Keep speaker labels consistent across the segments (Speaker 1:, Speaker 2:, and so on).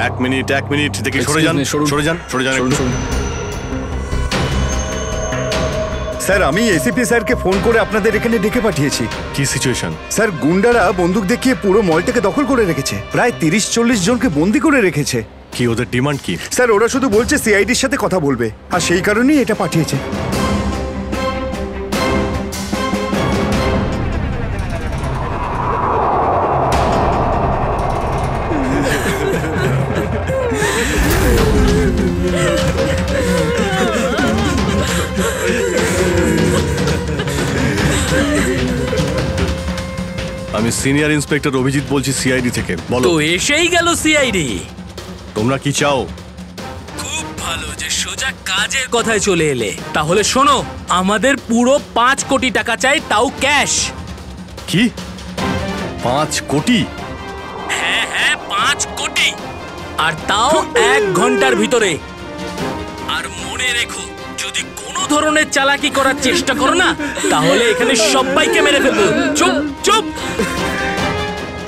Speaker 1: এক মিনিট দেখি, সরে যান।
Speaker 2: স্যার, আমি এসিপি স্যারকে ফোন করে আপনাদের এখানে ডেকে পাঠিয়েছি।
Speaker 1: কি সিচুয়েশন?
Speaker 2: স্যার, গুন্ডারা বন্দুক দেখিয়ে পুরো মলটাকে দখল করে রেখেছে, প্রায় 30-40 জনকে বন্দি করে রেখেছে।
Speaker 1: কি ওদের ডিমান্ড কি?
Speaker 2: স্যার, ওরা শুধু বলছে সিআইডির সাথে কথা বলবে, আর সেই কারণেই এটা পাঠিয়েছে।
Speaker 1: আমি সিনিয়র ইন্সপেক্টর অভিজিৎ বলছি সিআইডি থেকে। বলো।
Speaker 3: তো এসেই গেল সিআইডি।
Speaker 1: তোমরা কি চাও?
Speaker 3: খুব ভালো যে সোজা কাজের কথায় চলে এলে। তাহলে শোনো, আমাদের পুরো 5 কোটি টাকা চাই, তাও ক্যাশ।
Speaker 1: কি 5 কোটি?
Speaker 3: হ্যাঁ 5 কোটি, আর তাও 1 ঘন্টার ভিতরে। আর মনে রেখো, যদি কোনো ধরনের চালাকি করার চেষ্টা করো না, তাহলে এখানে সবাইকে মেরে ফেলবো। চুপ।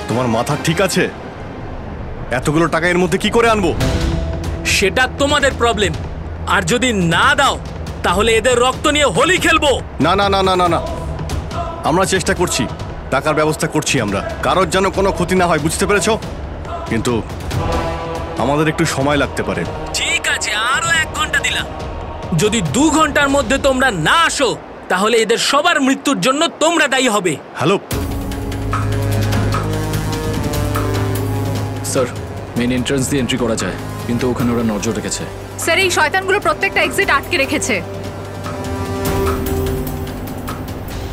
Speaker 1: তোমার মাথা ঠিক আছে? এতগুলো টাকা এর মধ্যে কি করে আনবো?
Speaker 3: সেটা তোমাদের প্রবলেম। আর যদি না দাও, তাহলে এদের রক্ত নিয়ে হোলি খেলবো।
Speaker 1: না, আমরা চেষ্টা করছি, টাকার ব্যবস্থা করছি আমরা। কারোর যেন কোনো ক্ষতি না হয়, বুঝতে পেরেছো? কিন্তু আমাদের একটু সময় লাগতে পারে।
Speaker 3: ঠিক আছে, আরো 1 ঘন্টা দিলাম। যদি 2 ঘন্টার মধ্যে তোমরা না আসো, তাহলে এদের সবার মৃত্যুর জন্য তোমরা দায়ী হবে।
Speaker 1: হ্যালো
Speaker 4: স্যার, মেইন এন্ট্রান্স দিয়ে এন্ট্রি করা যায়, কিন্তু ওখানে ওরা নজর রেখেছে।
Speaker 5: স্যার, এই শয়তানগুলো প্রত্যেকটা এক্সিট আটকে রেখেছে।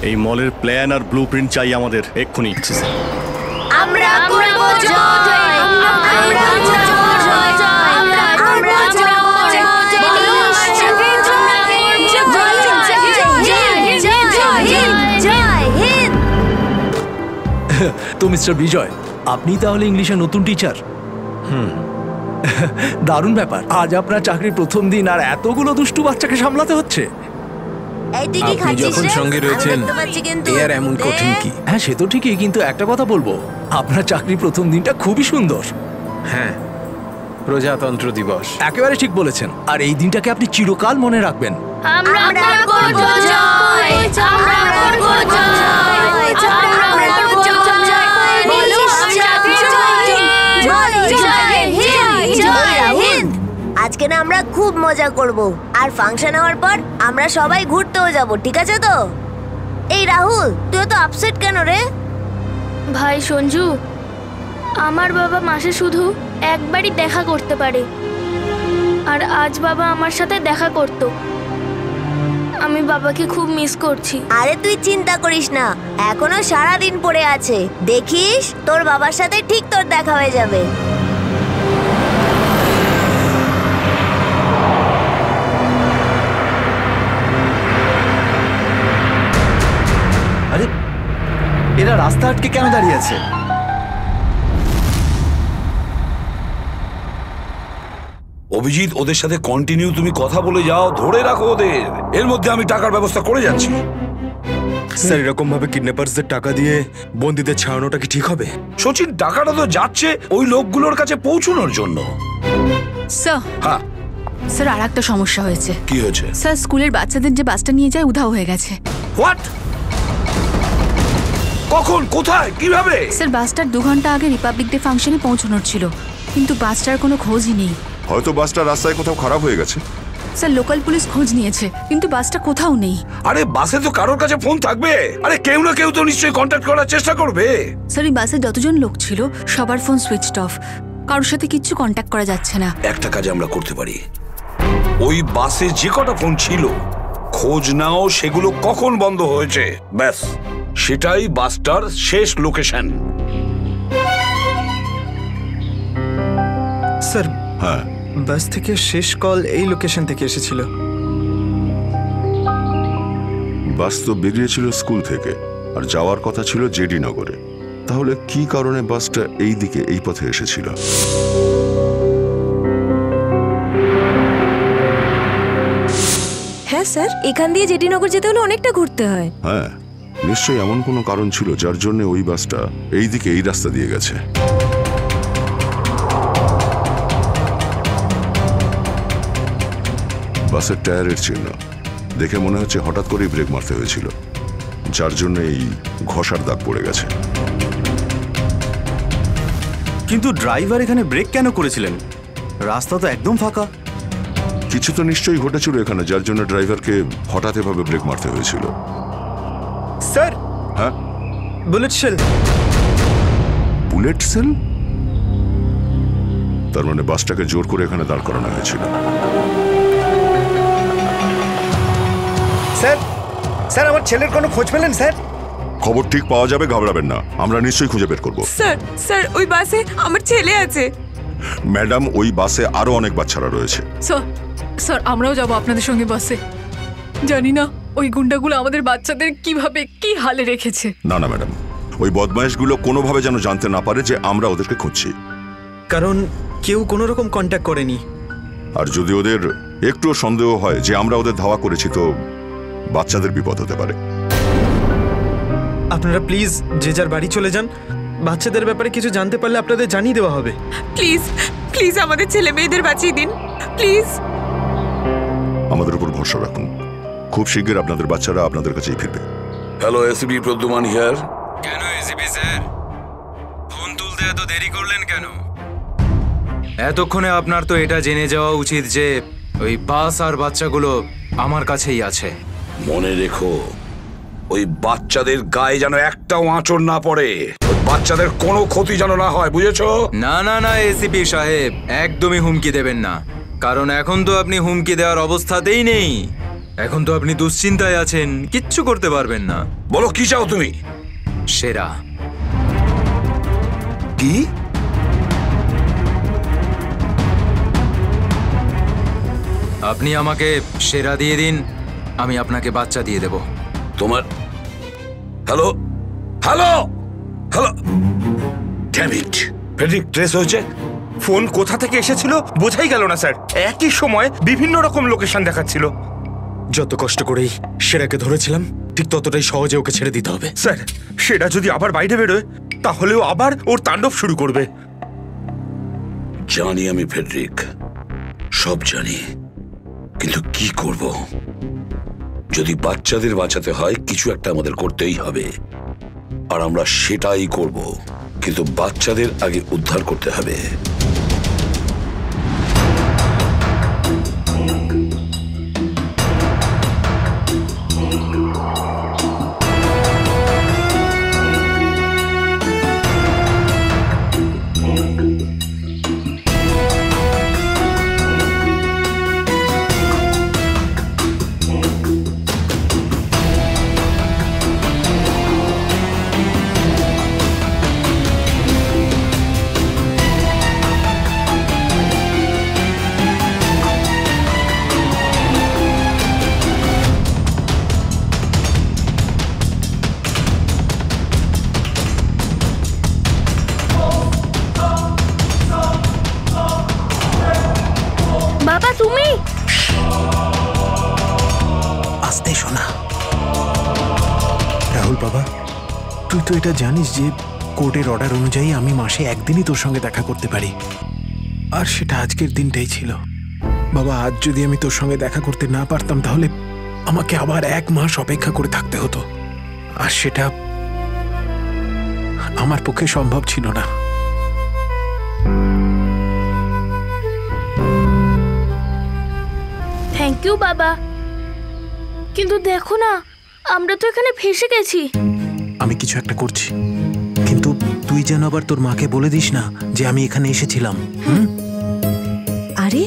Speaker 1: এই মলের প্ল্যান আর ব্লুপ্রিন্ট চাই আমাদের এক্ষুনি।
Speaker 6: আমরা করব জয়, আমরা করব জয়, আমরা
Speaker 7: তো মিস্টার বিজয়, আপনি তাহলে ইংলিশের নতুন টিচার? দারুণ ব্যাপার। আজ আপনার চাকরির প্রথম দিন, আর এতগুলো দুষ্টু বাচ্চাকে সামলাতে হচ্ছে।
Speaker 6: আপনি যখন সঙ্গে রয়েছেন, এর এমন কঠিন কি?
Speaker 7: হ্যাঁ, সে তো ঠিকই, কিন্তু একটা কথা বলবো, আপনার চাকরির প্রথম দিনটা খুবই সুন্দর।
Speaker 6: হ্যাঁ, প্রজাতন্ত্র দিবস।
Speaker 7: একেবারে ঠিক বলেছেন, আর এই দিনটাকে আপনি চিরকাল মনে রাখবেন।
Speaker 6: আমরা করব জয়, আমরা করব জয়, আমরা করব জয়, বলো সাথে জয় হিন্দ। আজকে না আমরা খুব মজা করব, আর ফাংশন হওয়ার পর আমরা সবাই ঘুরতেও যাব, ঠিক আছে তো? এই রাহুল, তুই তো আপসেট কেন রে?
Speaker 8: ভাই সঞ্জু, আমার বাবা মাসে শুধু একবারই দেখা করতে পারে, আর আজ বাবা আমার সাথে দেখা করত। আমি বাবাকে খুব মিস করছি।
Speaker 6: আরে তুই চিন্তা করিস না, এখনো সারা দিন পড়ে আছে, দেখিস তোর বাবার সাথে ঠিক তোর দেখা হয়ে যাবে।
Speaker 2: আরে, এরা রাস্তা আটকে কেন দাঁড়িয়ে আছে?
Speaker 9: অভিজিৎ, ওদের সাথে কন্টিনিউ তুমি কথা বলে যাও, ধরে রাখো ওদের। এর মধ্যে আমি টাকার ব্যবস্থা করে যাচ্ছি।
Speaker 2: স্যার, এরকম ভাবে কিডন্যাপারসদের টাকা দিয়ে বন্দীদের ছাড়ানোটা কি ঠিক হবে?
Speaker 9: সচিন, টাকাটা তো যাচ্ছে ওই লোকগুলোর কাছে পৌঁছানোর জন্য।
Speaker 5: স্যার,
Speaker 9: হ্যাঁ
Speaker 5: স্যার, আর একটা সমস্যা হয়েছে।
Speaker 9: কি হয়েছে?
Speaker 5: স্যার, স্কুলের বাচ্চাদের যে বাসটা নিয়ে যায় উধাও হয়ে গেছে।
Speaker 9: হোয়াট? কখন, কোথায়, কিভাবে?
Speaker 5: স্যার, বাসটার 2 ঘন্টা আগে রিপাবলিক ডে ফাংশনে পৌঁছানোর ছিল, কিন্তু বাসটার কোনো খোঁজই নেই।
Speaker 10: হয়তো বাসটা রাস্তায় কোথাও খারাপ হয়ে গেছে।
Speaker 5: স্যার, লোকাল পুলিশ খোঁজ নিয়েছে, কিন্তু বাসটা কোথাও নেই।
Speaker 9: আরে বাসে তো কারোর কাছে ফোন থাকবে, আরে কেউ না কেউ তো নিশ্চয়ই কন্ট্যাক্ট করার চেষ্টা করবে।
Speaker 5: স্যার, এই বাসে যতজন লোক ছিল সবার ফোন সুইচড অফ, কারোর সাথে কিচ্ছু কন্ট্যাক্ট করা যাচ্ছে না।
Speaker 9: একটা কাজ আমরা করতে পারি, ওই বাসে যে কটা ফোন ছিল খোঁজ নাও, সেগুলো কখন বন্ধ হয়েছে, ব্যাস সেটাই বাসটার শেষ লোকেশন।
Speaker 11: স্যার,
Speaker 10: হ্যাঁ,
Speaker 11: বাস থেকে শেষ কল এই লোকেশন থেকে এসেছিল।
Speaker 10: বাস তো বেরিয়েছিল স্কুল থেকে, আর যাওয়ার কথা ছিল জেডি নগরে। তাহলে কি কারণে বাসটা এই দিকে, এই পথে এসেছিল?
Speaker 12: হ্যাঁ স্যার, এখান দিয়ে জেডি নগর যেতে হলে অনেকটা ঘুরতে হয়।
Speaker 10: হ্যাঁ, নিশ্চয়ই এমন কোনো কারণ ছিল যার জন্য ওই বাসটা এই দিকে এই রাস্তা দিয়ে গেছে। বাসের টায়ারের চিহ্ন দেখে মনে হচ্ছে হঠাৎ করেই ব্রেক মারতে হয়েছিল, যার জন্য এই ঘষার দাগ পড়ে গেছে।
Speaker 2: কিন্তু ড্রাইভার এখানে ব্রেক কেন করেছিলেন? রাস্তা তো একদম ফাঁকা।
Speaker 10: কিছু তো নিশ্চয়ই ঘটেছিল এখানে, যার জন্য ড্রাইভারকে হঠাৎ এভাবে ব্রেক মারতে হয়েছিল।
Speaker 11: স্যার,
Speaker 10: হ্যাঁ,
Speaker 11: বুলেট শেল।
Speaker 10: Bullet sell? তার মানে বাসটাকে জোর করে এখানে দাঁড় করানো হয়েছিল।
Speaker 2: স্যার, স্যার আমার ছেলের কোনো খোঁজ পেলেন স্যার?
Speaker 10: খবর ঠিক পাওয়া যাবে, ঘাবড়াবেন না, আমরা নিশ্চয়ই খুঁজে বের করব।
Speaker 12: স্যার, স্যার ওই বাসে আমার ছেলে আছে।
Speaker 10: ম্যাডাম, ওই বাসে আরো অনেক বাচ্চারা রয়েছে।
Speaker 13: স্যার আমরাও যাব আপনাদের সঙ্গে বাসে। জানি না ওই গুন্ডাগুলো আমাদের বাচ্চাদের কিভাবে কি হালে রেখেছে।
Speaker 10: না না ম্যাডাম, ওই বদমাইশগুলো কোনোভাবে যেন জানতে না পারে যে আমরা ওদেরকে খুঁজছি।
Speaker 11: কারণ কেউ কোনো রকম কন্ট্যাক্ট করেনি।
Speaker 10: আর যদি ওদের একটুও সন্দেহ হয় যে আমরা ওদের ধাওয়া করেছি, তো বাচ্চাদের বিপদ হতে পারে।
Speaker 11: আপনারা প্লিজ যে যার বাড়ি চলে যান। বাচ্চাদের ব্যাপারে কিছু জানতে পারলে আপনাদের জানিয়ে দেওয়া হবে।
Speaker 12: প্লিজ প্লিজ আমাদের ছেলে মেয়েদের বাঁচিয়ে দিন প্লিজ।
Speaker 10: আমাদের উপর ভরসা রাখুন, খুব শীঘ্র আপনাদের বাচ্চারা আপনাদের কাছেই ফিরবে।
Speaker 9: Hello, ACP Pradyuman here.
Speaker 14: কেন এসিপি স্যার, ফোন তুলতে এত দেরি করলেন কেন? এতক্ষণে আপনার তো এটা জেনে যাওয়া উচিত যে ওই বাস আর বাচ্চাগুলো আমার কাছেই আছে।
Speaker 9: মনে রেখো, ওই বাচ্চাদের গায়ে যেন একটাও আঁচড় না পড়ে, ওই বাচ্চাদের কোনো ক্ষতি যেন না হয়, বুঝেছো?
Speaker 14: না না না এসিপি সাহেব, একদমই হুমকি দেবেন না, কারণ এখন তো আপনি হুমকি দেওয়ার অবস্থাতেই নেই। এখন তো আপনি দুশ্চিন্তায় আছেন, কিচ্ছু করতে পারবেন না।
Speaker 9: বলো কি চাও তুমি?
Speaker 14: সেরা।
Speaker 9: কি?
Speaker 14: আপনি আমাকে সেরা দিয়ে দিন, আমি আপনাকে বাচ্চা দিয়ে দেব।
Speaker 9: তোমার hello hello hello, damn it, Friedrich trace হয়েছে।
Speaker 15: ফোন কোথা থেকে এসেছিল বোঝাই গেল না স্যার। একই সময় বিভিন্ন রকম লোকেশন দেখাচ্ছিল।
Speaker 7: যত কষ্ট করেই সেরাকে ধরেছিলাম, ঠিক ততটাই সহজে ওকে ছেড়ে দিতে হবে।
Speaker 15: স্যার, সেটা যদি আবার বাইরে বেরোয় তাহলেও আবার ওর তাণ্ডব শুরু করবে।
Speaker 9: জানি আমি ফেডরিক, সব জানি, কিন্তু কি করব? যদি বাচ্চাদের বাঁচাতে হয়, কিছু একটা আমাদের করতেই হবে, আর আমরা সেটাই করব, কিন্তু বাচ্চাদের আগে উদ্ধার করতে হবে।
Speaker 8: বাবা তুমি
Speaker 16: আস্তে শোনা। রাহুল বাবা, তুই তো এটা জানিস যে কোর্টের অর্ডার অনুযায়ী আমি মাসে একদিনই তোর সঙ্গে দেখা করতে পারি, আর সেটা আজকের দিনটাই ছিল। বাবা, আজ যদি আমি তোর সঙ্গে দেখা করতে না পারতাম তাহলে আমাকে আবার 1 মাস অপেক্ষা করে থাকতে হতো, আর সেটা আমার পক্ষে সম্ভব ছিল না।
Speaker 8: থ্যাংক ইউ বাবা, কিন্তু দেখো না আমরা তো এখানে ফেসে গেছি।
Speaker 16: আমি কিছু একটা করছি, কিন্তু তুই যেন আবার তোর মাকে বলে দিস না যে আমি এখানে এসেছিলাম।
Speaker 17: আরে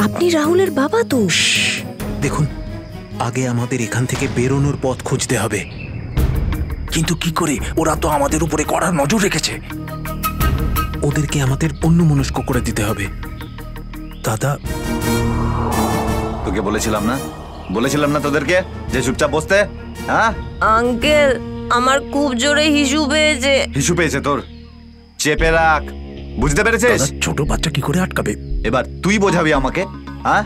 Speaker 17: আপনি রাহুলের বাবা তো।
Speaker 16: দেখুন, আগে আমাদের এখান থেকে বেরোনোর পথ খুঁজতে হবে।
Speaker 7: কিন্তু কি করে? ওরা তো আমাদের উপরে কড়া নজর রেখেছে।
Speaker 16: ওদেরকে আমাদের অন্যমনস্ক করে দিতে হবে। দাদা,
Speaker 2: তোকে বলেছিলাম না তোদেরকে যে চুপচাপ বসতে? হ্যাঁ
Speaker 6: আঙ্কেল, আমার খুব জোরে হিসু পেয়েছে।
Speaker 2: হিসু পেয়েছে তোর? চেপে রাখ, বুঝতে পেরেছিস?
Speaker 16: ছোট বাচ্চা কি করে আটকাবে?
Speaker 2: এবার তুই বোঝাবি আমাকে। হ্যাঁ,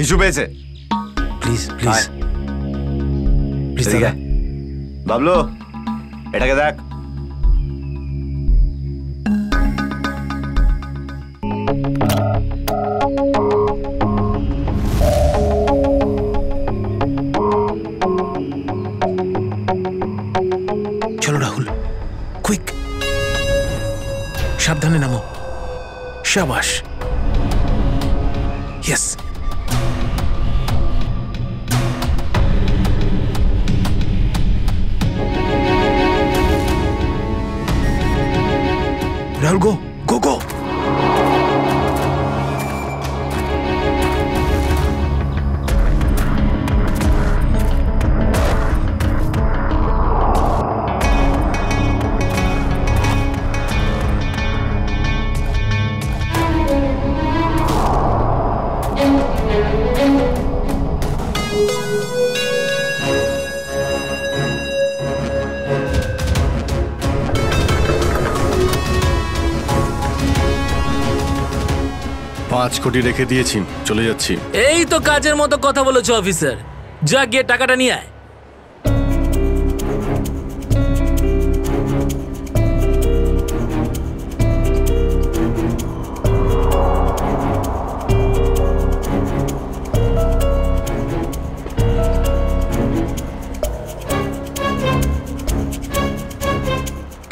Speaker 2: হিসু পেয়েছে?
Speaker 16: Please please.
Speaker 18: বাবলু, এটাকে দেখ।
Speaker 16: চলো রাহুল, কুইক, সাবধানে নামো। শাবাশ, ইয়েস। রাহুল, গো গো গো।
Speaker 1: পাঁচ কোটি রেখে দিয়েছি, চলে যাচ্ছি।
Speaker 3: এই তো কাজের মতো কথা বলেছো অফিসার, যা গিয়ে টাকাটা নিয়ে আয়।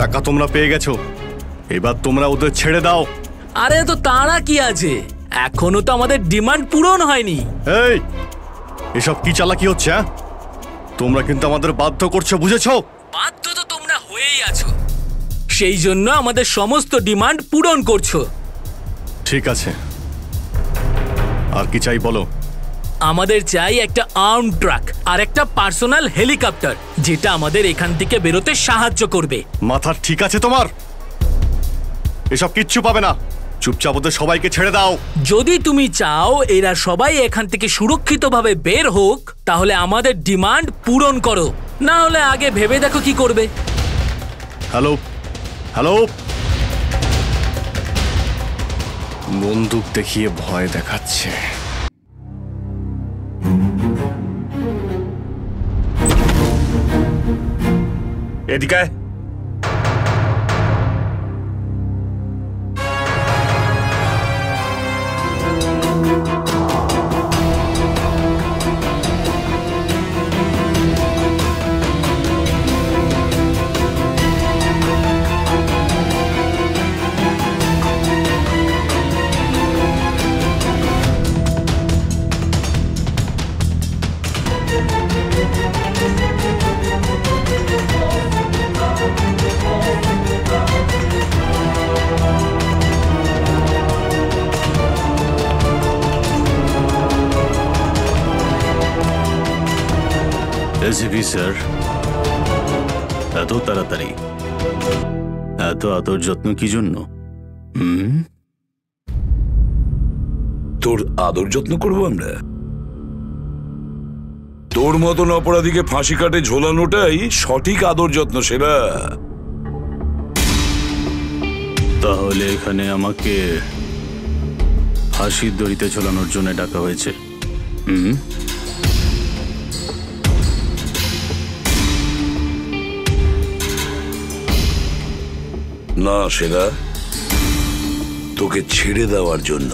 Speaker 1: টাকা তোমরা পেয়ে গেছো, এবার তোমরা ওদের ছেড়ে দাও।
Speaker 3: আরে তো তারা কি আছে, এখনো তো আমাদের ডিমান্ড পূরণ হয়নি।
Speaker 1: এই, এসব কি চালাকি হচ্ছে? তোমরা কিন্তু আমাদের বাধ্য করছো, বুঝেছো?
Speaker 3: বাধ্য তো তোমরা হয়েই আছো, সেই জন্য আমাদের সমস্ত ডিমান্ড পূরণ করছো।
Speaker 1: ঠিক আছে, আর কি চাই বলো?
Speaker 3: আমাদের চাই একটা আর্ম ট্রাক আর একটা পার্সোনাল হেলিকপ্টার, যেটা আমাদের এখান থেকে বেরোতে সাহায্য করবে।
Speaker 1: মাথা ঠিক আছে তোমার? এসব কিচ্ছু পাবে না, চুপচাপ ওদের সবাইকে ছেড়ে দাও।
Speaker 3: যদি তুমি চাও এরা সবাই এখান থেকে সুরক্ষিতভাবে বের হোক, তাহলে আমাদের ডিমান্ড পূরণ করো, না হলে আগে ভেবে দেখো কি করবে।
Speaker 1: হ্যালো হ্যালো, বন্দুক দেখিয়ে ভয় দেখাচ্ছে।
Speaker 15: এদিকে
Speaker 19: এসিপি স্যার, এত তাড়াতাড়ি, এত আদর যত্ন কি জন্য?
Speaker 9: তোর আদর যত্ন করবো আমরা? তোর মতন অপরাধীকে ফাঁসি কাটে ঝোলানোটাই সঠিক আদর যত্ন, সেরা।
Speaker 19: তাহলে এখানে আমাকে ফাঁসির দড়িতে ঝোলানোর জন্য ডাকা হয়েছে?
Speaker 9: না সেরা, তোকে ছেড়ে দেওয়ার জন্য,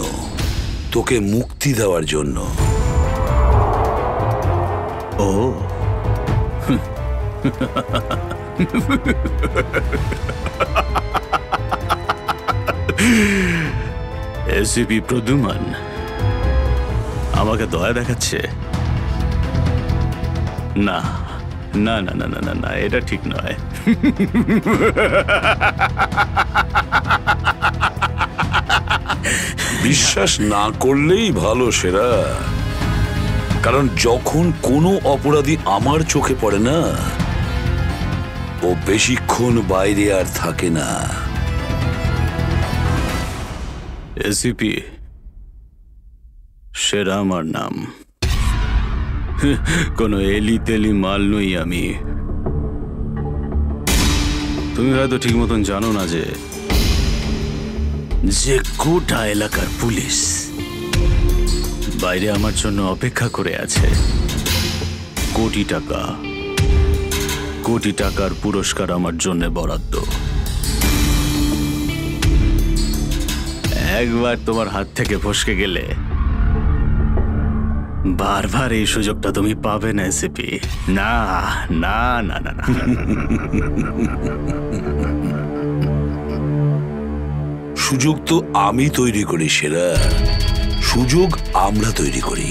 Speaker 9: তোকে মুক্তি দেওয়ার জন্য।
Speaker 19: ও এসিপি প্রদ্যুমান আমাকে দয়া দেখাচ্ছে? না না না না না না, এটা ঠিক নয়।
Speaker 9: বিশ্বাস না করলেই ভালো সেরা, কারণ যখন কোনো অপরাধী আমার চোখে পড়ে না, ও বেশিক্ষণ বাইরে আর থাকে না।
Speaker 19: এসিপি, সেরা আমার নাম, কোনো এলি তেলি মাল নই আমি। তুমি হয়তো ঠিক মতন জানো না যে গোটা এলাকার পুলিশ বাইরে আমার জন্য অপেক্ষা করে আছে। কোটি টাকা, কোটি টাকার পুরস্কার আমার জন্য বরাদ্দ। একবার তোমার হাত থেকে ফসকে গেলে বারবার এই সুযোগটা তুমি পাবে না এসিপি। না না না না না।
Speaker 9: সুযোগ তো আমি তৈরি করি সেরা, সুযোগ আমরা তৈরি করি।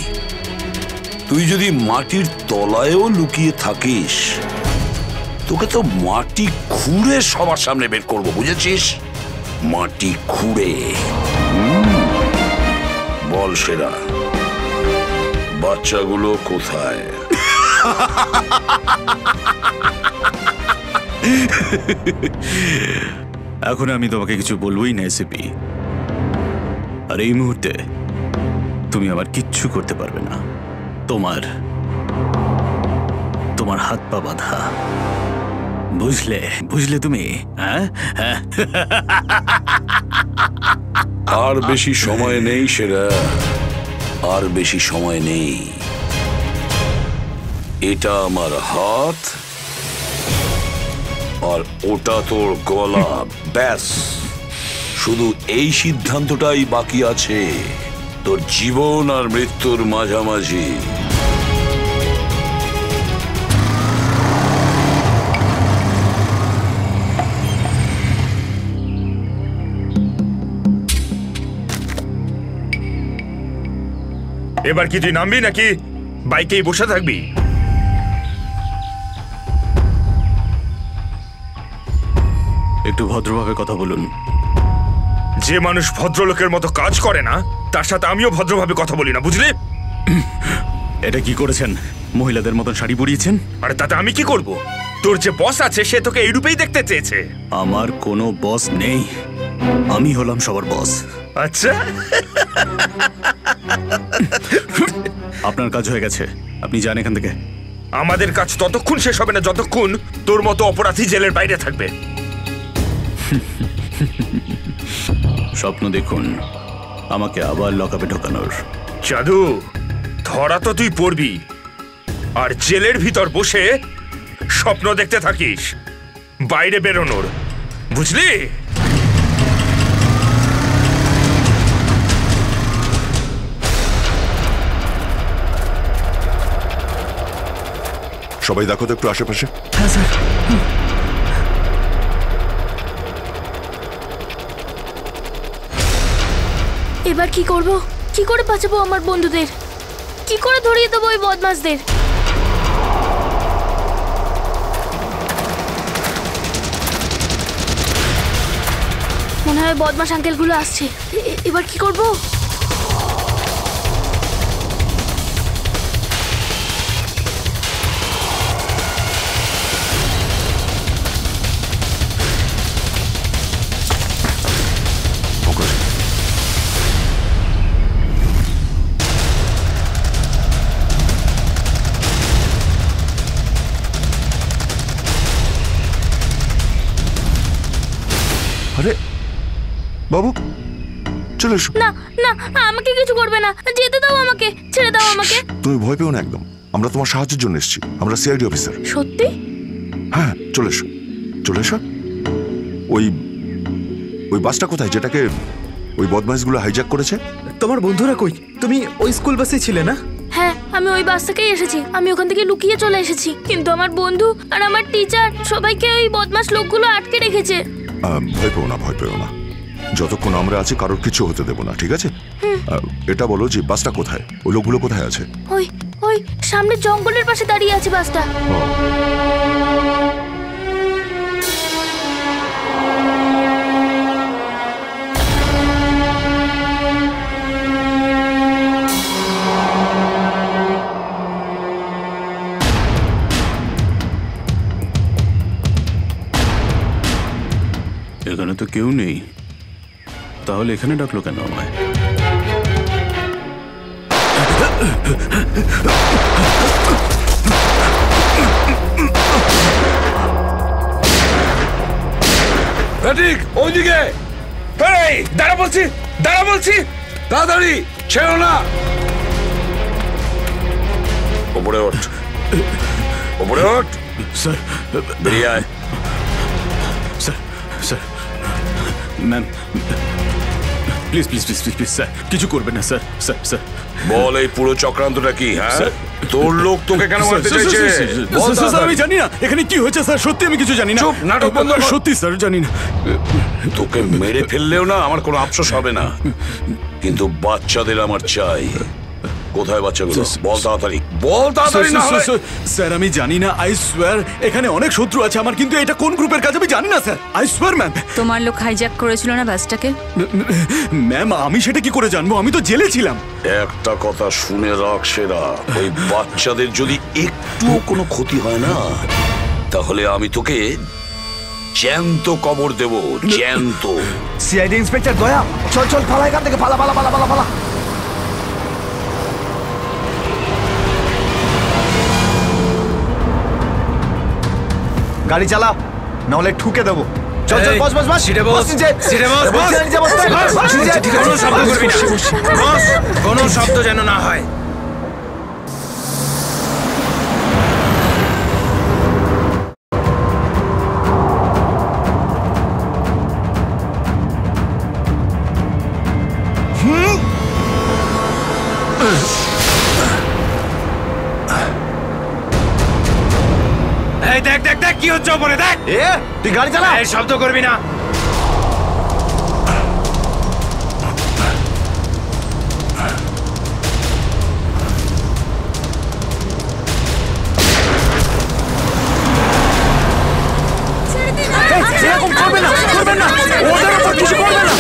Speaker 9: তুই যদি মাটির তলায়ও লুকিয়ে থাকিস, তোকে তো মাটি খুঁড়ে সবার সামনে বের করবো, বুঝেছিস? মাটি খুঁড়ে। বল সেরা, বাচ্চাগুলো কোথায়?
Speaker 19: এখন আমি তোমাকে কিছু বলবোই না এসিপি। আর এই মুহূর্তে তুমি আমার কিচ্ছু করতে পারবে না। তোমার হাত পা বাঁধা। বুঝলে বুঝলে তুমি? হ্যাঁ হ্যাঁ।
Speaker 9: আর বেশি সময় নেই সেরা, আর বেশি সময় নেই। এটা আমার হাত আর ওটা তোর গলা, ব্যাস। শুধু এই সিদ্ধান্তটাই বাকি আছে, তোর জীবন আর মৃত্যুর মাঝামাঝি।
Speaker 15: এবার কি তুই নামবি নাকি বাইকেই বসে থাকবি?
Speaker 19: একটু ভদ্রভাবে কথা বলুন।
Speaker 15: যে মানুষ ভদ্রলোকের মতো কাজ করে না, তার সাথে আমিও ভদ্রভাবে কথা বলি না, বুঝলি?
Speaker 19: এটা কি করেছেন? মহিলাদের মতন শাড়ি পরিয়েছেন?
Speaker 15: আরে তাতে আমি কি করব? তোর যে বস আছে সে তোকে এই রূপেই দেখতে চেয়েছে।
Speaker 19: আমার কোনো বস নেই, আমি হলাম সবার বস।
Speaker 15: আচ্ছা,
Speaker 19: আপনার কাজ হয়ে গেছে, আপনি যান এখান থেকে।
Speaker 15: আমাদের কাজ ততক্ষণ শেষ হবে না যতক্ষণ তোর মতো অপরাধী জেলের বাইরে থাকবে।
Speaker 19: স্বপ্ন দেখুন আমাকে আবার লকআপে ঢোকানোর।
Speaker 15: জাদু, ধরা তো তুই পড়বি, আর জেলের ভিতর বসে স্বপ্ন দেখতে থাকিস বাইরে বেরোনোর, বুঝলি?
Speaker 10: সবাই দেখো তো একটু আশেপাশে।
Speaker 12: হ্যাঁ স্যার।
Speaker 8: এবার কি করব? কি করে বাঁচাবো আমার বন্ধুদের? কি করে ধরিয়ে দেবো ওই বদমাশদের? মনে হয় বদমাশ আঙ্কেলগুলো আসছে। এবার কি করব?
Speaker 10: আরে বাবু, চলে এসো।
Speaker 8: না না, আমাকে কিছু করবে না, যেতে দাও আমাকে, ছেড়ে দাও আমাকে।
Speaker 10: তুমি ভয় পেও না একদম, আমরা তোমার সাহায্যের জন্য এসেছি। আমরা সিআইডি অফিসার।
Speaker 8: সত্যি?
Speaker 10: হ্যাঁ, চলে এসো, চলে এসো। ওই ওই বাসটা কোথায় যেটাকে ওই বদমাইশগুলো হাইজ্যাক করেছে?
Speaker 11: তোমার বন্ধুরা কই? তুমি ওই স্কুল বাসে ছিলে না?
Speaker 8: হ্যাঁ, আমি ওই বাস থেকেই এসেছি। আমি ওখান থেকে লুকিয়ে চলে এসেছি, কিন্তু আমার বন্ধু আর আমার টিচার সবাইকে ওই বদমাশ লোকগুলো আটকে রেখেছে।
Speaker 10: ভয় পেও না, ভয় পেও না। যতক্ষণ আমরা আছি কারোর কিছু হতে দেবো না, ঠিক আছে? এটা বলো যে বাসটা কোথায়, ওই লোকগুলো কোথায় আছে?
Speaker 8: ওই ওই সামনে জঙ্গলের পাশে দাঁড়িয়ে আছে বাসটা।
Speaker 19: এখানে তো কেউ নেই, তাহলে এখানে ডাকলো কেন আমায়?
Speaker 9: ওইদিকে
Speaker 15: দাঁড়া বলছি, দাঁড়া বলছি,
Speaker 9: তাড়াতাড়ি ছেড়ো না। ওপরে ওঠ, ওপরে ওঠ।
Speaker 19: স্যার
Speaker 9: বেরিয়ে আয়।
Speaker 19: Sir sir ma'am please please please please please sir কিছু করবেন না স্যার স্যার স্যার
Speaker 9: বল এই পুরো চক্রান্তটা কি? হ্যাঁ, তোর লোক তোকে কেন মারতে চাইছে? বল
Speaker 19: স্যার আমি জানি না এখানে কি হয়েছে স্যার, সত্যি আমি কিছু জানি না।
Speaker 9: চুপ, নাটক বন্ধ কর।
Speaker 19: সত্যি স্যার জানি না।
Speaker 9: তোকে মেরে ফেললেও না আমার কোনো আফসোস হবে না, কিন্তু বাচ্চাদের আমার চাই। কোথায় বাচ্চাগুলো? বল তাড়াতাড়ি, বল তাড়াতাড়ি। না হলে
Speaker 19: স্যার আমি জানি না, আই সোয়ার এখানে অনেক শত্রু আছে আমার, কিন্তু এটা কোন গ্রুপের কাজ আমি জানি না স্যার, আই সোয়ার ম্যাম।
Speaker 5: তোমার লোক হাইজ্যাক করেছিল না বাসটাকে?
Speaker 19: ম্যাম আমি সেটা কি করে জানবো, আমি তো জেলে ছিলাম।
Speaker 9: একটা কথা শুনে রাখ সেরা, ওই বাচ্চাদের যদি একটুও কোনো ক্ষতি হয় না, তাহলে আমি তোকে জ্যান্ত কবর দেব, জ্যান্ত।
Speaker 2: সিআইডি ইন্সপেক্টর দয়া, চল চল পালা এখান থেকে, পালা পালা পালা পালা পালা। গাড়ি চালা, নাহলে ঠুকে দেবো। চল চল বস বস বস,
Speaker 14: সিটে বস, সিটে বস, বস। কোনো শব্দ করবি না, বস, কোনো শব্দ যেন না হয়। এই দেখ দেখ দেখ কি হচ্ছে ওপরে, দেখ।
Speaker 2: তুই গাড়ি চালা,
Speaker 14: এই শব্দ করবি না।
Speaker 2: এরকম করবে না, করবেন না, ওদের উপর কিছু করবে না।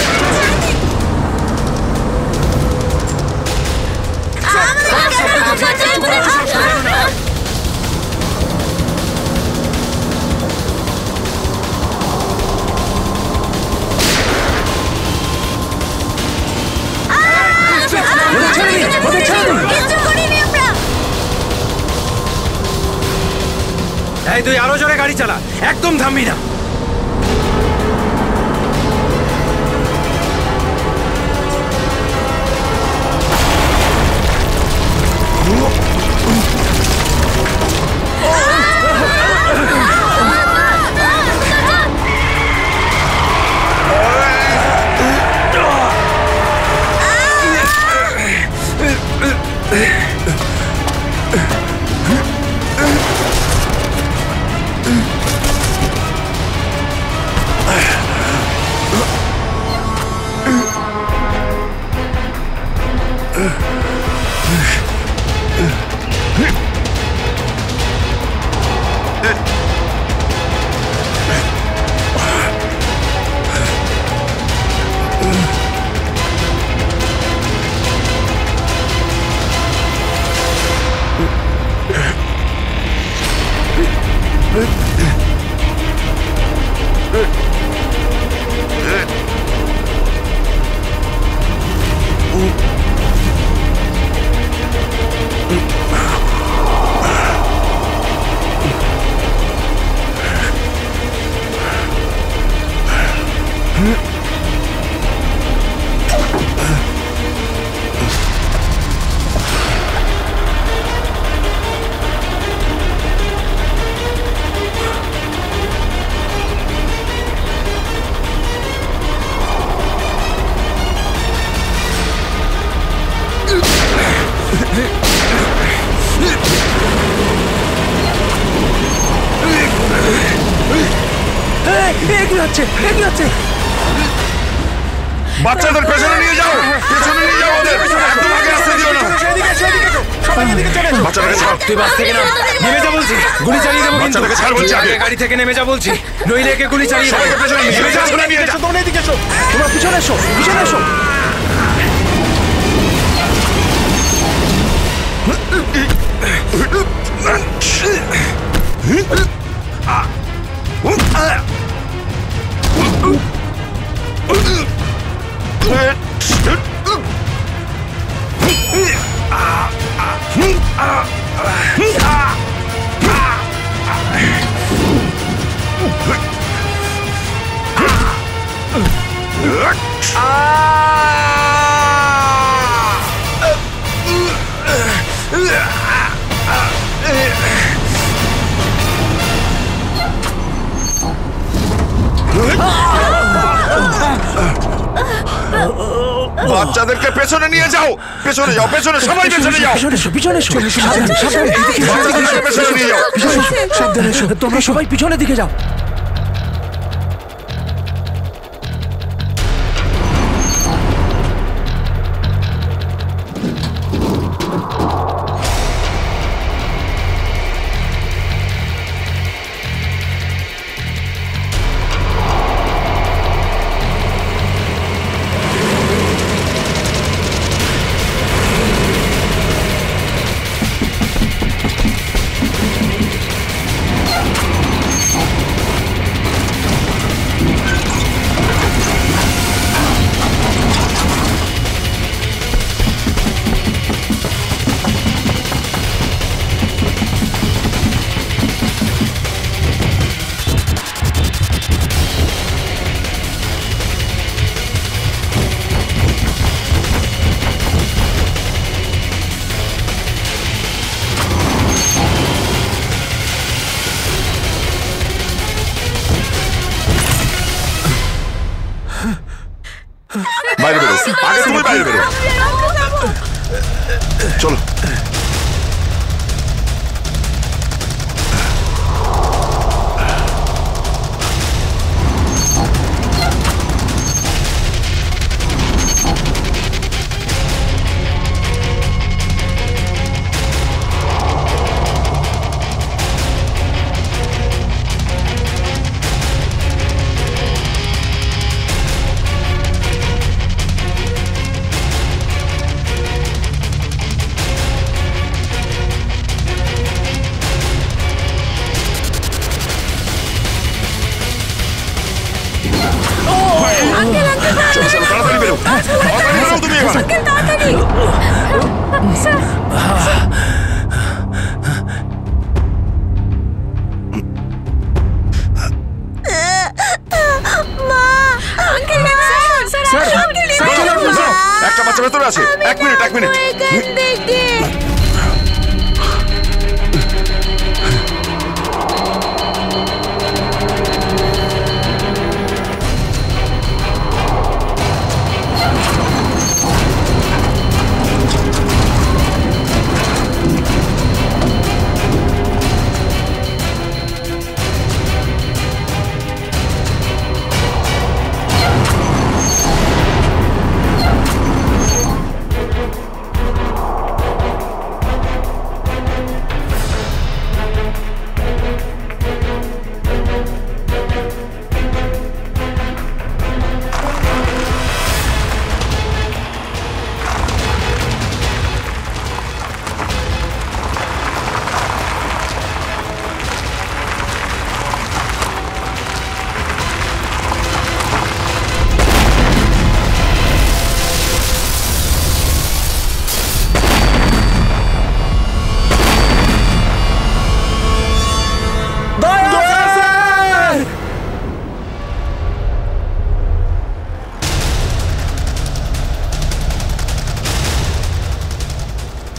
Speaker 14: এই তুই আরো জোরে গাড়ি চালা, একদম থামবি না।
Speaker 15: বাচ্চাদের পেছনে নিয়ে যাও, পেছনে নিয়ে যাও ওদের, একদম আগে আসতে দিও না। বাচ্চাটাকে ছাড়,
Speaker 14: তুই বাস থেকে নাম, নেমে যা বলছি, গুলি চালিয়ে দেবো।
Speaker 15: বাচ্চাটাকে ছাড় বলছি, আগে
Speaker 14: গাড়ি থেকে নেমে যা বলছি, নইলে একে গুলি চালিয়ে দেবো।
Speaker 15: পেছনে নিয়ে যাও,
Speaker 2: তোমরা এদিকে এসো, তোমরা পিছনে এসো, পিছনে এসো।
Speaker 10: বাচ্চাদেরকে পেছনে নিয়ে যাও, পেছনে যাও, পেছনে সবাই পেছনে যাও,
Speaker 16: পিছনে এসো,
Speaker 10: বাচ্চাদেরকে পেছনে নিয়ে যাও।
Speaker 16: সাবধানে এসো, তোমরা সবাই পিছনের দিকে যাও।
Speaker 10: বাইরে বেরো, আগে তুমি বাইরে বেরো। চলো। একটা বাচ্চা ভেতরে আছে, এক মিনিট।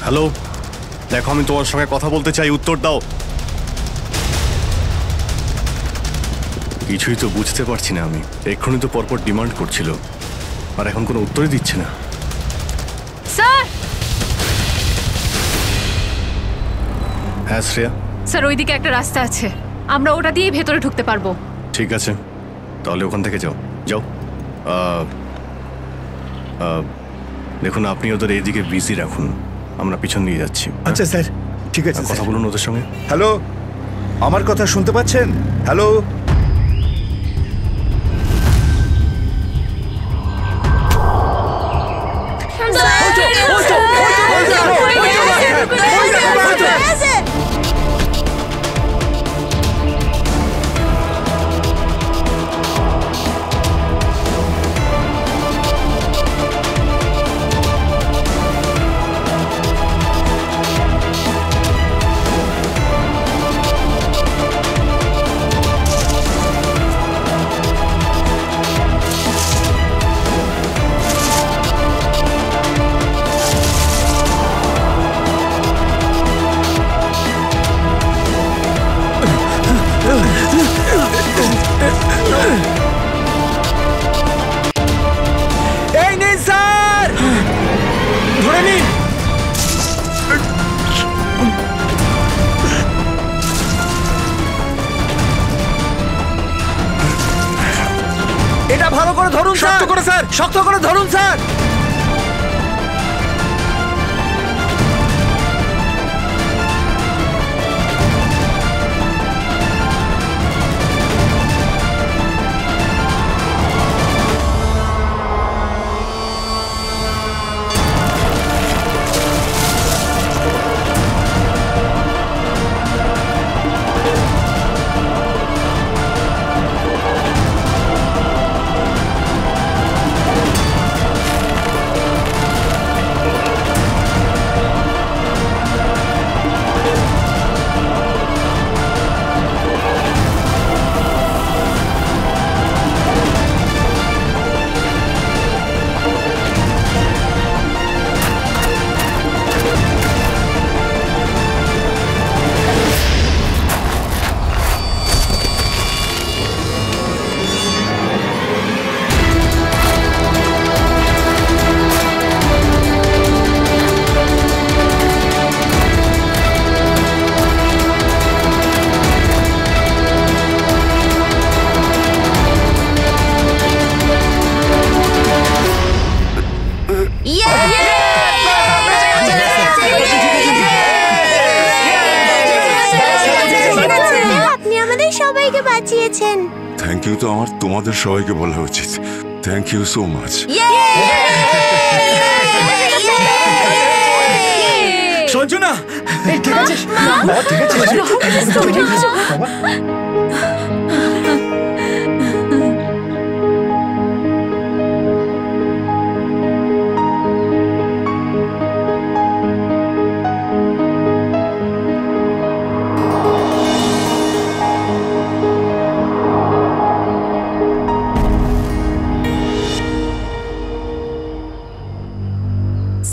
Speaker 1: হ্যালো, দেখো আমি তোমার সঙ্গে কথা বলতে চাই, উত্তর দাও। কিছুই তো বুঝতে পারছি না আমি। এক্ষুনি তো পরপর ডিমান্ড করছিল, আর এখন কোনো উত্তরই দিচ্ছে না।
Speaker 13: স্যার,
Speaker 1: হ্যাঁ শ্রেয়া।
Speaker 13: স্যার ওইদিকে একটা রাস্তা আছে, আমরা ওটা দিয়েই ভেতরে ঢুকতে পারবো।
Speaker 1: ঠিক আছে, তাহলে ওখান থেকে যাও। দেখুন আপনি ওদের এইদিকে বিজি রাখুন, আমরা পিছন দিয়ে যাচ্ছি।
Speaker 2: আচ্ছা স্যার, ঠিক আছে।
Speaker 1: কথা বলুন ওদের সঙ্গে।
Speaker 2: হ্যালো, আমার কথা শুনতে পাচ্ছেন? হ্যালো,
Speaker 11: ভালো করে ধরুন স্যার। শক্ত করে স্যার, শক্ত করে ধরুন স্যার।
Speaker 6: আপনি আমাদের সবাইকে বাঁচিয়েছেন।
Speaker 10: থ্যাংক ইউ তো আমার তোমাদের সবাইকে বলা উচিত। Thank you so much.
Speaker 7: Sanjana
Speaker 2: ঠিক আছে ঠিক আছে।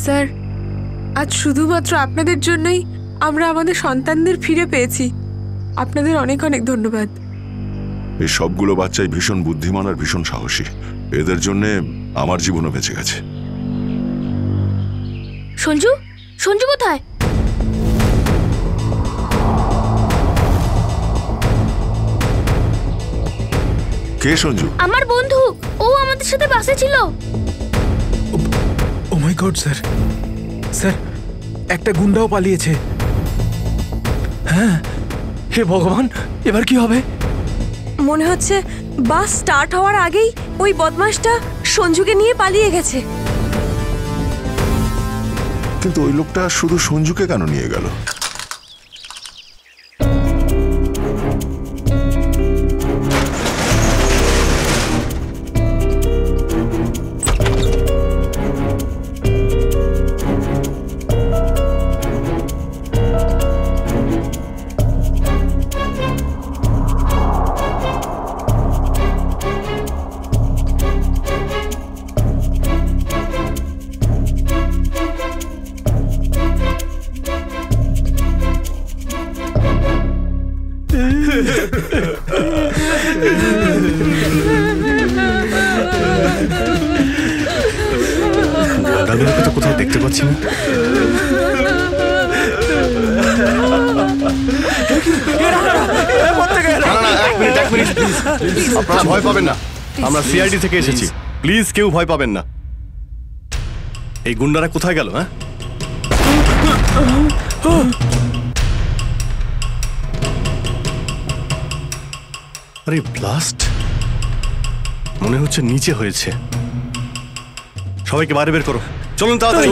Speaker 12: স্যার, আজ শুধুমাত্র আপনাদের জন্যই আমরা আমাদের সন্তানদের ফিরে পেয়েছি। আপনাদের অনেক অনেক ধন্যবাদ।
Speaker 10: এই সবগুলো বাচ্চাই ভীষণ বুদ্ধিমান আর ভীষণ সাহসী। এদের জন্যে আমার জীবনও বেঁচে গেছে।
Speaker 8: সঞ্জু, সঞ্জু কোথায়?
Speaker 10: কে সঞ্জু?
Speaker 8: আমার বন্ধু, ও আমাদের সাথে বাসে ছিল।
Speaker 16: ও মাই গড স্যার, স্যার একটা গুন্ডাও পালিয়েছে।
Speaker 7: হ্যাঁ, হে ভগবান, এবার কি হবে?
Speaker 12: মনে হচ্ছে বাস স্টার্ট হওয়ার আগেই ওই বদমাশটা সঞ্জুকে নিয়ে পালিয়ে গেছে।
Speaker 10: কিন্তু ওই লোকটা শুধু সঞ্জুকে কেন নিয়ে গেল?
Speaker 1: দাদুকে তো কোথাও দেখতে পাচ্ছি না। এক মিনিট প্লিজ, আপনারা ভয় পাবেন না। আমরা সিআইডি থেকে এসেছি, প্লিজ কেউ ভয় পাবেন না। এই গুন্ডারা কোথায় গেল? হ্যাঁ, আরে ব্লাস্ট মনে হচ্ছে নিচে হয়েছে। সবাইকে বাইরে বের করো, চলুন তাড়াতাড়ি।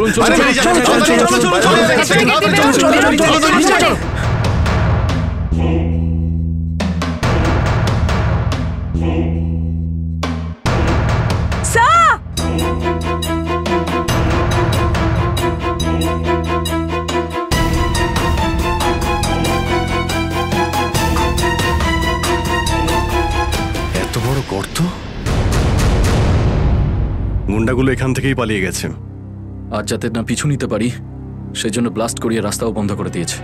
Speaker 1: এত বড় গর্ত, গুন্ডাগুলো এখান থেকেই পালিয়ে গেছে।
Speaker 4: আর যাতে না পিছু নিতে পারি সেজন্য ব্লাস্ট করিয়ে রাস্তাও বন্ধ করে দিয়েছে।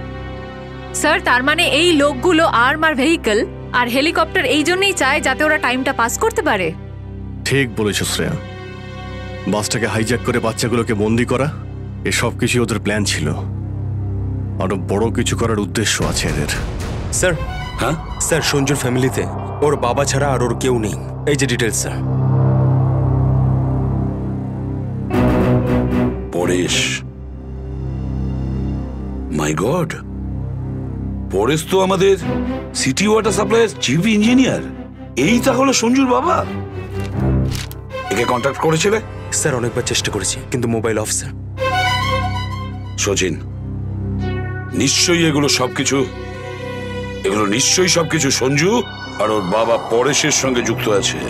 Speaker 13: স্যার, তার মানে এই লোকগুলো আর্মার ভেহিকল আর হেলিকপ্টার এই জন্যই চায় যাতে ওরা টাইমটা পাস করতে পারে।
Speaker 1: ঠিক বলেছ শ্রেয়া, বাসটাকে হাইজ্যাক করে বাচ্চাগুলোকে বন্দি করা, এসব কিছু ওদের প্ল্যান ছিল। আরো বড় কিছু করার উদ্দেশ্য আছে এদের।
Speaker 11: স্যার, হ্যাঁ স্যার, সঞ্জুর ফ্যামিলিতে ওর বাবা ছাড়া আর ওর কেউ নেই। এই যে ডিটেলস স্যার।
Speaker 9: পরেশ। মাই গড, পরেশ তো আমাদের সিটি ওয়াটার সাপ্লাইয়ের চিফ ইঞ্জিনিয়ার। এই তাহলে সঞ্জুর বাবা। একে কন্ট্যাক্ট করেছিলে?
Speaker 11: স্যার অনেকবার চেষ্টা করেছি, কিন্তু মোবাইল অফ স্যার।
Speaker 9: সচিন, নিশ্চয়ই এগুলো সবকিছু সঞ্জু আর ওর বাবা পরেশের সঙ্গে যুক্ত আছে।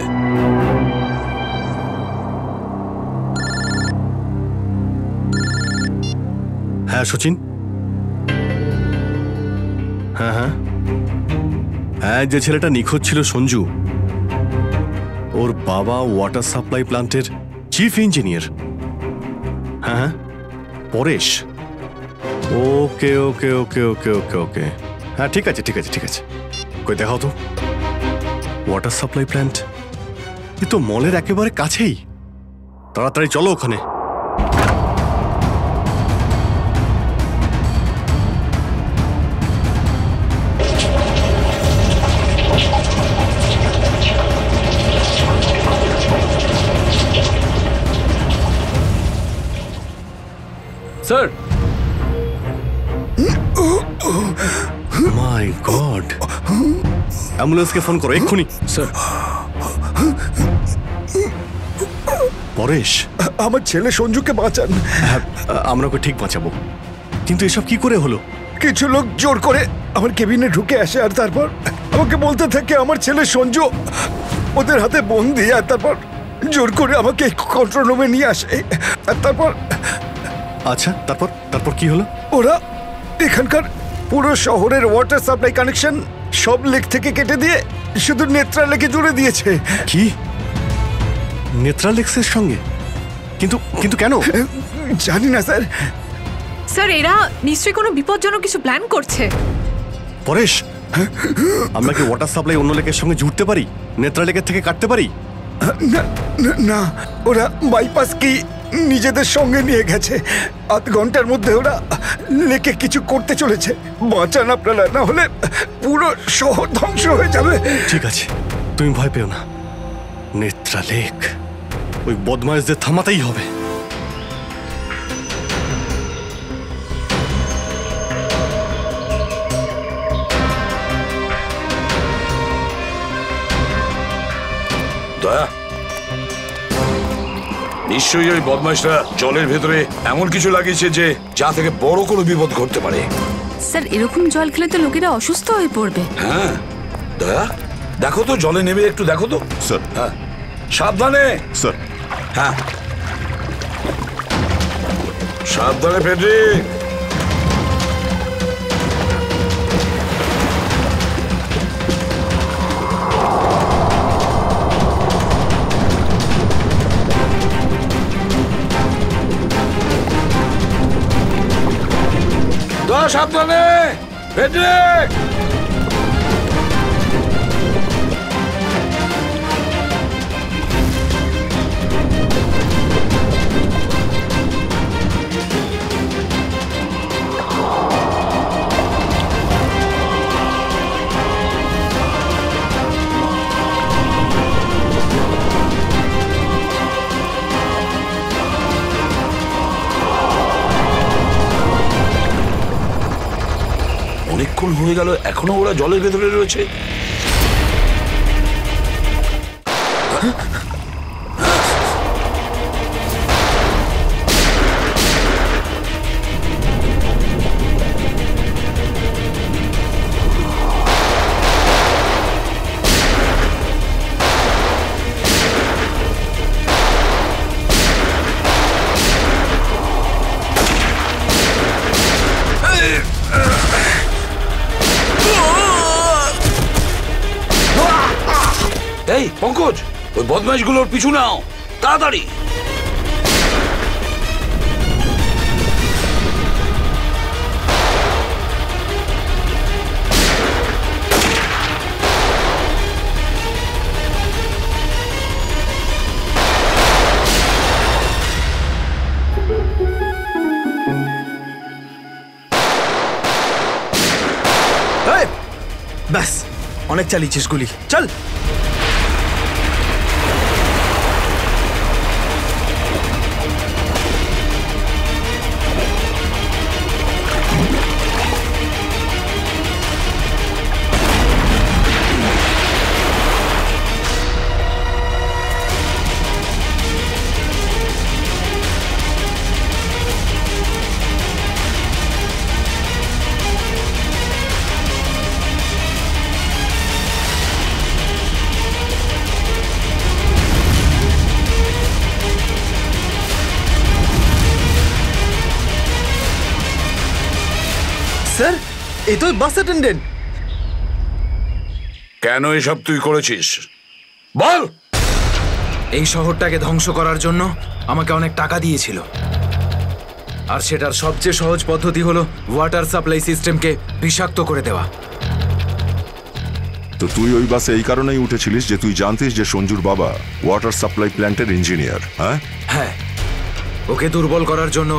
Speaker 1: হ্যাঁ সচিন, হ্যাঁ হ্যাঁ হ্যাঁ, যে ছেলেটা নিখোঁজ ছিল সঞ্জু, ওর বাবা ওয়াটার সাপ্লাই প্ল্যান্টের চিফ ইঞ্জিনিয়ার। হ্যাঁ হ্যাঁ, পরেশ। ওকে ওকে ওকে ওকে ওকে ওকে, হ্যাঁ ঠিক আছে ঠিক আছে ঠিক আছে। কই দেখাও তো ওয়াটার সাপ্লাই প্ল্যান্ট। এ তো মলের একেবারে কাছেই। তাড়াতাড়ি চলো ওখানে।
Speaker 4: স্যার,
Speaker 1: মাই গড, অ্যাম্বুলেন্সকে ফোন করো এক্ষুনি।
Speaker 4: স্যার,
Speaker 1: পরেশ,
Speaker 2: আমার ছেলে সঞ্জুকে বাঁচান।
Speaker 1: হ্যাঁ, আমরা ওকে ঠিক বাঁচাবো, কিন্তু এসব কি করে হলো?
Speaker 2: কিছু লোক জোর করে আমার কেবিনে ঢুকে আসে আর তারপর আমাকে বলতে থাকে আমার ছেলে সঞ্জু ওদের হাতে বন্দি, আর তারপর জোর করে আমাকে কন্ট্রোল রুমে নিয়ে আসে। আর তারপর
Speaker 1: আচ্ছা, তারপর তারপর কি হলো?
Speaker 2: ওরা এখানকার পুরো শহরের ওয়াটার সাপ্লাই কানেকশন সব লেক থেকে কেটে দিয়ে শুধু নেত্রা লেকে জুড়ে দিয়েছে।
Speaker 1: কি? নেত্রা লেক্সের সঙ্গে? কিন্তু কিন্তু কেন
Speaker 2: জানি না স্যার।
Speaker 13: স্যার, এরা নিশ্চয়ই কোনো বিপজ্জনক কিছু প্ল্যান করছে।
Speaker 1: পরেশ, আমরা কি ওয়াটার সাপ্লাই অন্য লেকের সঙ্গে জুড়তে পারি? নেত্রা লেকের থেকে কাটতে পারি?
Speaker 2: না, ওরা বাইপাস কি নিজেদের সঙ্গে নিয়ে গেছে। আধ ঘন্টার মধ্যে ওরা লেকে কিছু করতে চলেছে। বাঁচান আপনারা, না হলে পুরো শহর ধ্বংস হয়ে যাবে।
Speaker 1: ঠিক আছে, তুমি ভয় পেও না। নেত্রা লেক, ওই বদমাইশদের থামাতেই হবে।
Speaker 9: দয়া, নিশ্চয়ই ওই বদমাইশরা জলের ভেতরে এমন কিছু লাগিয়েছে যে যা থেকে বড় কোনো বিপদ ঘটতে পারে।
Speaker 5: স্যার, এরকম জল খেলে তো লোকেরা অসুস্থ হয়ে পড়বে।
Speaker 9: হ্যাঁ দয়া, দেখো তো জলে নেমে একটু দেখো তো।
Speaker 10: স্যার।
Speaker 9: হ্যাঁ, সাবধানে।
Speaker 10: স্যার।
Speaker 9: হ্যাঁ, সাবধানে ফেডরিক। দয়া, সাবধানে ফেডরিক। অনেকক্ষণ হয়ে গেল, এখনো ওরা জলের ভেতরে রয়েছে। এই পঙ্কজ, ওই বদমাইশগুলোর পিছু নাও তাড়াতাড়ি।
Speaker 11: ব্যাস, অনেক চালিয়েছিস গুলি, চল। এই তো বাস অ্যাটেন্ডেন্ট।
Speaker 9: কেন এসব তুই করেছিস বল?
Speaker 14: এই শহরটাকে ধ্বংস করার জন্য আমাকে অনেক টাকা দিয়েছিল, আর সেটার সবচেয়ে সহজ পদ্ধতি হলো ওয়াটার সাপ্লাই সিস্টেমকে বিষাক্ত করে দেওয়া।
Speaker 10: তো তুই ওই বাসে এই কারণেই উঠেছিলিস যে তুই জানতিস যে সঞ্জুর বাবা ওয়াটার সাপ্লাই প্ল্যান্টের ইঞ্জিনিয়ার? হ্যাঁ
Speaker 14: হ্যাঁ, ওকে দুর্বল করার জন্য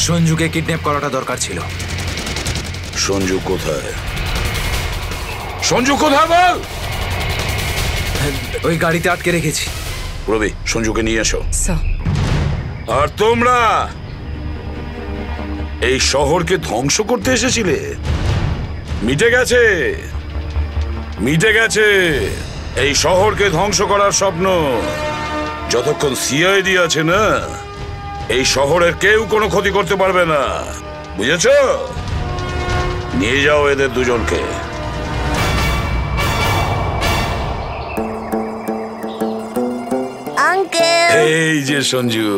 Speaker 14: সঞ্জুকে কিডন্যাপ করাটা দরকার ছিল।
Speaker 9: সঞ্জু কোথায়? সঞ্জু কোথায় বল?
Speaker 14: ওই গাড়িতে আটকে রেখেছি।
Speaker 9: রবি, সঞ্জুকে নিয়ে এসো। আর তোমরা এই শহরকে ধ্বংস করতে এসেছিলে? মিটে গেছে, মিটে গেছে এই শহরকে ধ্বংস করার স্বপ্ন। যতক্ষণ সিআইডি আছে না, এই শহরের কেউ কোনো ক্ষতি করতে পারবে না, বুঝেছো? নিয়ে যাও এদের দুজনকে।
Speaker 6: আঙ্কেল,
Speaker 9: এই যে সঞ্জু,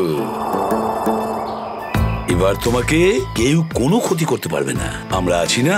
Speaker 9: এবার তোমাকে কেউ কোনো ক্ষতি করতে পারবে না, আমরা আছি না?